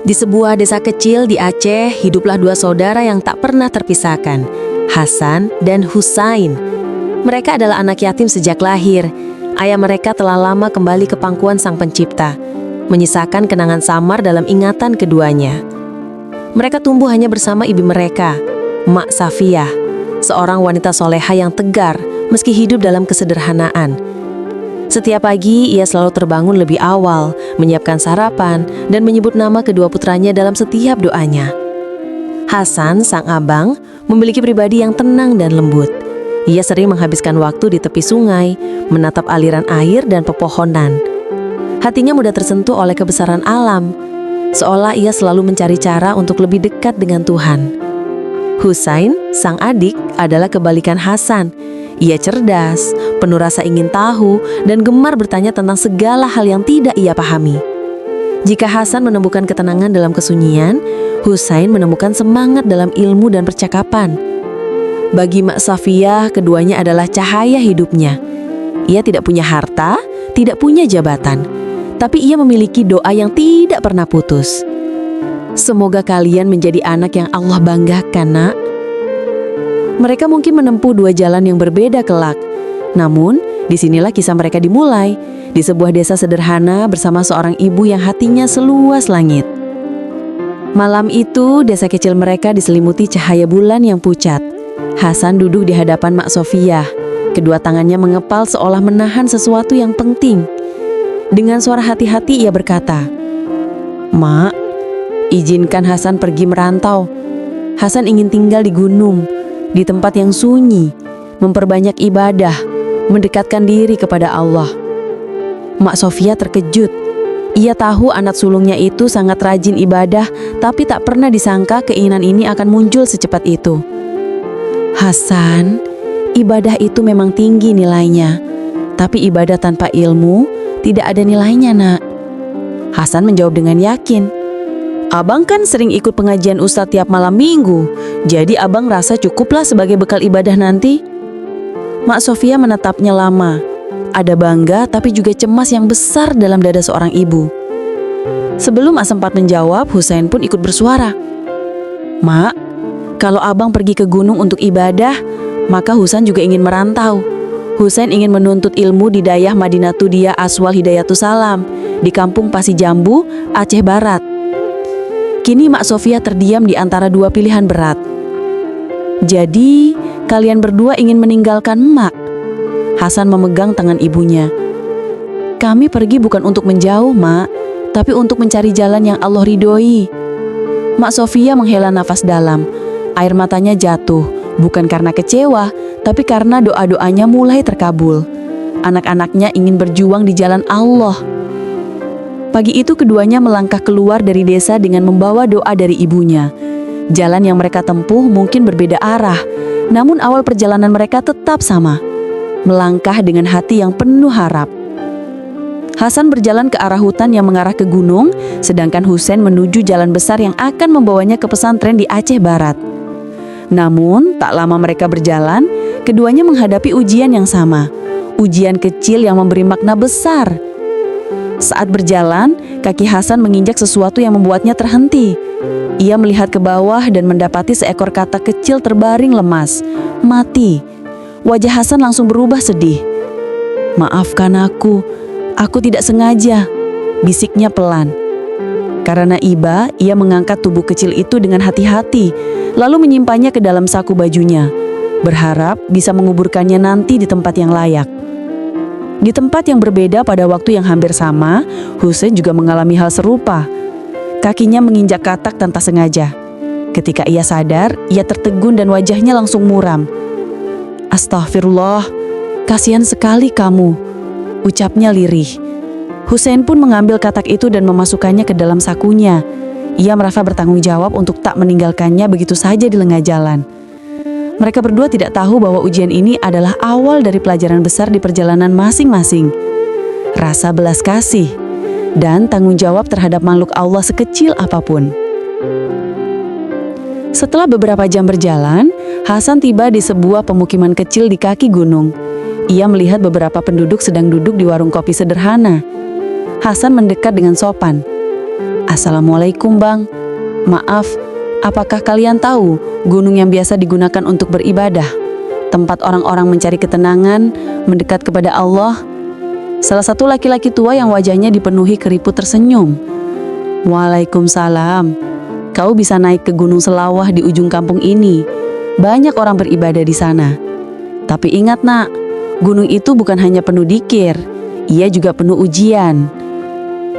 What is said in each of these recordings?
Di sebuah desa kecil di Aceh, hiduplah dua saudara yang tak pernah terpisahkan, Hasan dan Husain. Mereka adalah anak yatim sejak lahir. Ayah mereka telah lama kembali ke pangkuan Sang Pencipta, menyisakan kenangan samar dalam ingatan keduanya. Mereka tumbuh hanya bersama ibu mereka, Mak Safiyah, seorang wanita soleha yang tegar meski hidup dalam kesederhanaan. Setiap pagi, ia selalu terbangun lebih awal, menyiapkan sarapan, dan menyebut nama kedua putranya dalam setiap doanya. Hasan, sang abang, memiliki pribadi yang tenang dan lembut. Ia sering menghabiskan waktu di tepi sungai, menatap aliran air dan pepohonan. Hatinya mudah tersentuh oleh kebesaran alam, seolah ia selalu mencari cara untuk lebih dekat dengan Tuhan. Husain, sang adik, adalah kebalikan Hasan. Ia cerdas, penuh rasa ingin tahu, dan gemar bertanya tentang segala hal yang tidak ia pahami. Jika Hasan menemukan ketenangan dalam kesunyian, Husain menemukan semangat dalam ilmu dan percakapan. Bagi Mak Safiyah, keduanya adalah cahaya hidupnya. Ia tidak punya harta, tidak punya jabatan, tapi ia memiliki doa yang tidak pernah putus. Semoga kalian menjadi anak yang Allah banggakan, nak. Mereka mungkin menempuh dua jalan yang berbeda kelak. Namun, disinilah kisah mereka dimulai, di sebuah desa sederhana bersama seorang ibu yang hatinya seluas langit. Malam itu, desa kecil mereka diselimuti cahaya bulan yang pucat. Hasan duduk di hadapan Mak Safiyah. Kedua tangannya mengepal seolah menahan sesuatu yang penting. Dengan suara hati-hati ia berkata, "Mak, izinkan Hasan pergi merantau. Hasan ingin tinggal di gunung, di tempat yang sunyi, memperbanyak ibadah, mendekatkan diri kepada Allah." Mak Safiyah terkejut. Ia tahu anak sulungnya itu sangat rajin ibadah, tapi tak pernah disangka keinginan ini akan muncul secepat itu. "Hasan, ibadah itu memang tinggi nilainya, tapi ibadah tanpa ilmu tidak ada nilainya, nak." Hasan menjawab dengan yakin. "Abang kan sering ikut pengajian Ustadz tiap malam minggu, jadi abang rasa cukuplah sebagai bekal ibadah nanti." Mak Safiyah menatapnya lama. Ada bangga tapi juga cemas yang besar dalam dada seorang ibu. Sebelum sempat menjawab, Husain pun ikut bersuara. "Mak, kalau abang pergi ke gunung untuk ibadah, maka Husain juga ingin merantau. Husain ingin menuntut ilmu di Dayah Madinatu Dia Aswal Hidayatus Salam, di kampung Pasi Jambu, Aceh Barat." Kini Mak Safiyah terdiam di antara dua pilihan berat. "Jadi, kalian berdua ingin meninggalkan Mak?" Hasan memegang tangan ibunya. "Kami pergi bukan untuk menjauh, Mak, tapi untuk mencari jalan yang Allah ridhoi." Mak Safiyah menghela nafas dalam. Air matanya jatuh, bukan karena kecewa, tapi karena doa-doanya mulai terkabul. Anak-anaknya ingin berjuang di jalan Allah. Pagi itu keduanya melangkah keluar dari desa dengan membawa doa dari ibunya. Jalan yang mereka tempuh mungkin berbeda arah, namun awal perjalanan mereka tetap sama. Melangkah dengan hati yang penuh harap. Hasan berjalan ke arah hutan yang mengarah ke gunung, sedangkan Husain menuju jalan besar yang akan membawanya ke pesantren di Aceh Barat. Namun, tak lama mereka berjalan, keduanya menghadapi ujian yang sama. Ujian kecil yang memberi makna besar. Saat berjalan, kaki Hasan menginjak sesuatu yang membuatnya terhenti. Ia melihat ke bawah dan mendapati seekor katak kecil terbaring lemas. Mati. Wajah Hasan langsung berubah sedih. "Maafkan aku tidak sengaja," bisiknya pelan. Karena iba, ia mengangkat tubuh kecil itu dengan hati-hati, lalu menyimpannya ke dalam saku bajunya, berharap bisa menguburkannya nanti di tempat yang layak. Di tempat yang berbeda pada waktu yang hampir sama, Husain juga mengalami hal serupa. Kakinya menginjak katak tanpa sengaja. Ketika ia sadar, ia tertegun dan wajahnya langsung muram. "Astagfirullah, kasihan sekali kamu," ucapnya lirih. Husain pun mengambil katak itu dan memasukkannya ke dalam sakunya. Ia merasa bertanggung jawab untuk tak meninggalkannya begitu saja di lengah jalan. Mereka berdua tidak tahu bahwa ujian ini adalah awal dari pelajaran besar di perjalanan masing-masing. Rasa belas kasih dan tanggung jawab terhadap makhluk Allah sekecil apapun. Setelah beberapa jam berjalan, Hasan tiba di sebuah pemukiman kecil di kaki gunung. Ia melihat beberapa penduduk sedang duduk di warung kopi sederhana. Hasan mendekat dengan sopan. "Assalamualaikum Bang, maaf, apakah kalian tahu gunung yang biasa digunakan untuk beribadah? Tempat orang-orang mencari ketenangan, mendekat kepada Allah?" Salah satu laki-laki tua yang wajahnya dipenuhi keriput tersenyum. "Waalaikumsalam. Kau bisa naik ke Gunung Selawah di ujung kampung ini. Banyak orang beribadah di sana. Tapi ingat nak, gunung itu bukan hanya penuh dzikir, ia juga penuh ujian."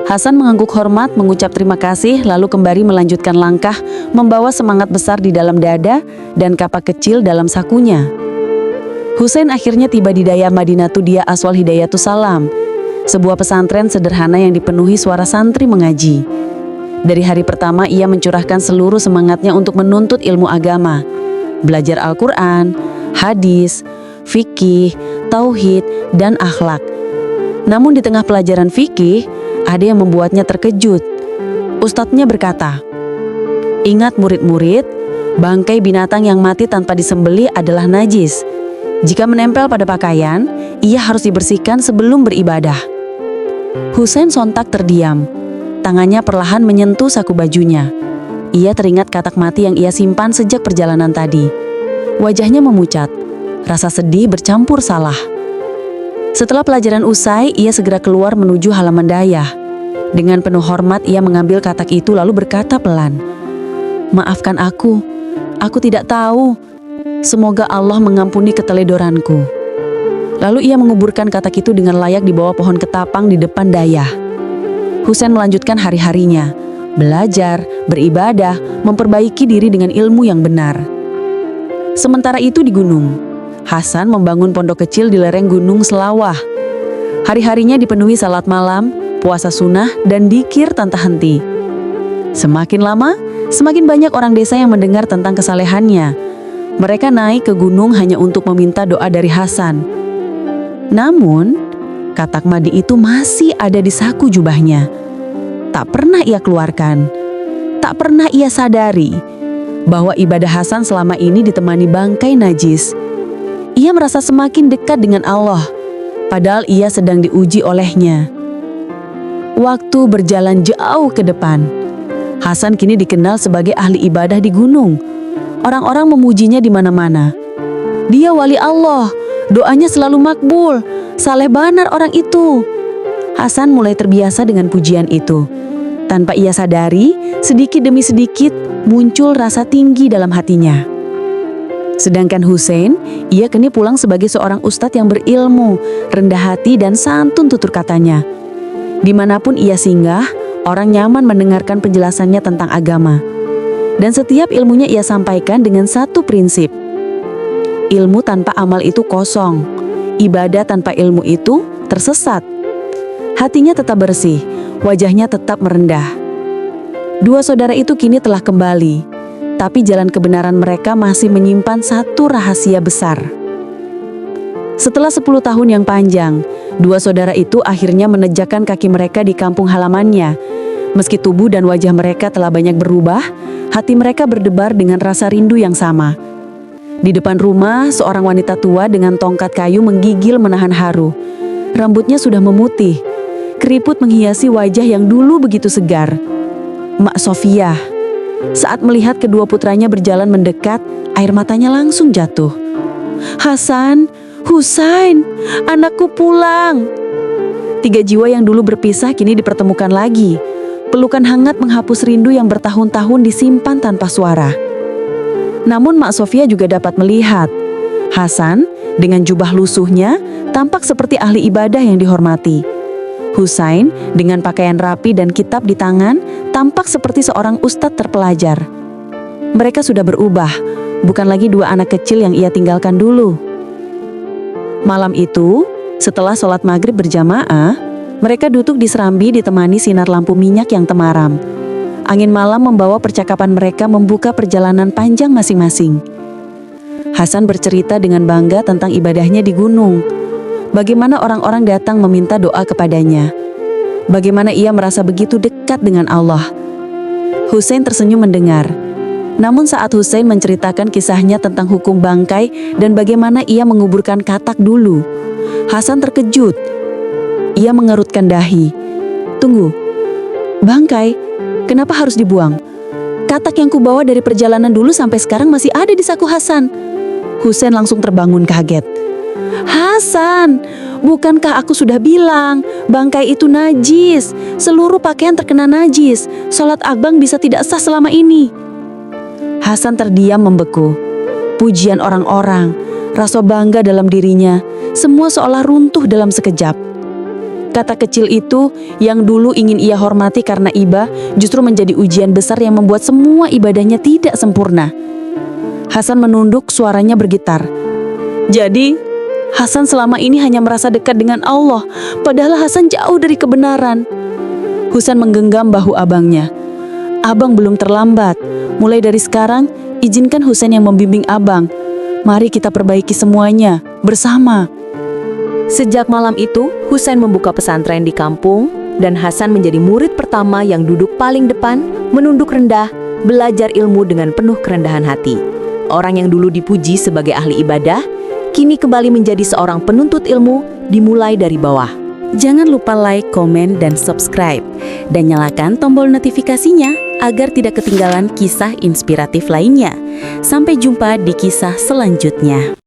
Hasan mengangguk hormat, mengucap terima kasih, lalu kembali melanjutkan langkah, membawa semangat besar di dalam dada dan kapak kecil dalam sakunya. Husain akhirnya tiba di Daya Madinatu Dia Aswal Hidayatus Salam, sebuah pesantren sederhana yang dipenuhi suara santri mengaji. Dari hari pertama ia mencurahkan seluruh semangatnya untuk menuntut ilmu agama, belajar Al-Quran, hadis, fikih, tauhid, dan akhlak. Namun di tengah pelajaran fikih, ada yang membuatnya terkejut. Ustadznya berkata, "Ingat murid-murid, bangkai binatang yang mati tanpa disembelih adalah najis. Jika menempel pada pakaian, ia harus dibersihkan sebelum beribadah." Husain sontak terdiam. Tangannya perlahan menyentuh saku bajunya. Ia teringat katak mati yang ia simpan sejak perjalanan tadi. Wajahnya memucat, rasa sedih bercampur salah. Setelah pelajaran usai, ia segera keluar menuju halaman dayah. Dengan penuh hormat ia mengambil katak itu lalu berkata pelan, "Maafkan aku tidak tahu. Semoga Allah mengampuni keteledoranku." Lalu ia menguburkan katak itu dengan layak di bawah pohon ketapang di depan dayah. Husain melanjutkan hari-harinya, belajar, beribadah, memperbaiki diri dengan ilmu yang benar. Sementara itu di gunung, Hasan membangun pondok kecil di lereng Gunung Selawah. Hari-harinya dipenuhi salat malam, puasa sunnah, dan dzikir tanpa henti. Semakin lama, semakin banyak orang desa yang mendengar tentang kesalehannya. Mereka naik ke gunung hanya untuk meminta doa dari Hasan. Namun, katak madi itu masih ada di saku jubahnya. Tak pernah ia keluarkan. Tak pernah ia sadari bahwa ibadah Hasan selama ini ditemani bangkai najis. Ia merasa semakin dekat dengan Allah, padahal ia sedang diuji olehnya. Waktu berjalan jauh ke depan. Hasan kini dikenal sebagai ahli ibadah di gunung. Orang-orang memujinya di mana-mana. Dia wali Allah, doanya selalu makbul, saleh banar orang itu. Hasan mulai terbiasa dengan pujian itu. Tanpa ia sadari, sedikit demi sedikit muncul rasa tinggi dalam hatinya. Sedangkan Husain, ia kini pulang sebagai seorang ustadz yang berilmu, rendah hati dan santun tutur katanya. Dimanapun ia singgah, orang nyaman mendengarkan penjelasannya tentang agama. Dan setiap ilmunya ia sampaikan dengan satu prinsip. Ilmu tanpa amal itu kosong, ibadah tanpa ilmu itu tersesat. Hatinya tetap bersih, wajahnya tetap merendah. Dua saudara itu kini telah kembali. Tapi jalan kebenaran mereka masih menyimpan satu rahasia besar. Setelah 10 tahun yang panjang, dua saudara itu akhirnya menejakkan kaki mereka di kampung halamannya. Meski tubuh dan wajah mereka telah banyak berubah, hati mereka berdebar dengan rasa rindu yang sama. Di depan rumah, seorang wanita tua dengan tongkat kayu menggigil menahan haru. Rambutnya sudah memutih, keriput menghiasi wajah yang dulu begitu segar. Mak Sofia. Saat melihat kedua putranya berjalan mendekat, air matanya langsung jatuh. "Hasan, Husain, anakku pulang." 3 jiwa yang dulu berpisah kini dipertemukan lagi. Pelukan hangat menghapus rindu yang bertahun-tahun disimpan tanpa suara. Namun Mak Sofia juga dapat melihat Hasan dengan jubah lusuhnya tampak seperti ahli ibadah yang dihormati. Husain dengan pakaian rapi dan kitab di tangan tampak seperti seorang ustadz terpelajar. Mereka sudah berubah, bukan lagi dua anak kecil yang ia tinggalkan dulu. Malam itu, setelah sholat maghrib berjamaah, mereka duduk di serambi ditemani sinar lampu minyak yang temaram. Angin malam membawa percakapan mereka membuka perjalanan panjang masing-masing. Hasan bercerita dengan bangga tentang ibadahnya di gunung. Bagaimana orang-orang datang meminta doa kepadanya. Bagaimana ia merasa begitu dekat dengan Allah. Husain tersenyum mendengar. Namun saat Husain menceritakan kisahnya tentang hukum bangkai dan bagaimana ia menguburkan katak dulu, Hasan terkejut. Ia mengerutkan dahi. "Tunggu, bangkai? Kenapa harus dibuang? Katak yang kubawa dari perjalanan dulu sampai sekarang masih ada di saku Hasan. Husain langsung terbangun kaget. Hasan, bukankah aku sudah bilang bangkai itu najis? Seluruh pakaian terkena najis. Sholat Abang bisa tidak sah selama ini. Hasan terdiam membeku. Pujian orang-orang, rasa bangga dalam dirinya, semua seolah runtuh dalam sekejap. Kata kecil itu yang dulu ingin ia hormati karena iba justru menjadi ujian besar yang membuat semua ibadahnya tidak sempurna. Hasan menunduk, suaranya bergetar. Jadi, Hasan selama ini hanya merasa dekat dengan Allah, padahal Hasan jauh dari kebenaran. Husain menggenggam bahu abangnya. Abang belum terlambat. Mulai dari sekarang, izinkan Husain yang membimbing abang. Mari kita perbaiki semuanya, bersama. Sejak malam itu, Husain membuka pesantren di kampung dan Hasan menjadi murid pertama yang duduk paling depan, menunduk rendah, belajar ilmu dengan penuh kerendahan hati. Orang yang dulu dipuji sebagai ahli ibadah, kini kembali menjadi seorang penuntut ilmu, dimulai dari bawah. Jangan lupa like, komen, dan subscribe. Dan nyalakan tombol notifikasinya agar tidak ketinggalan kisah inspiratif lainnya. Sampai jumpa di kisah selanjutnya.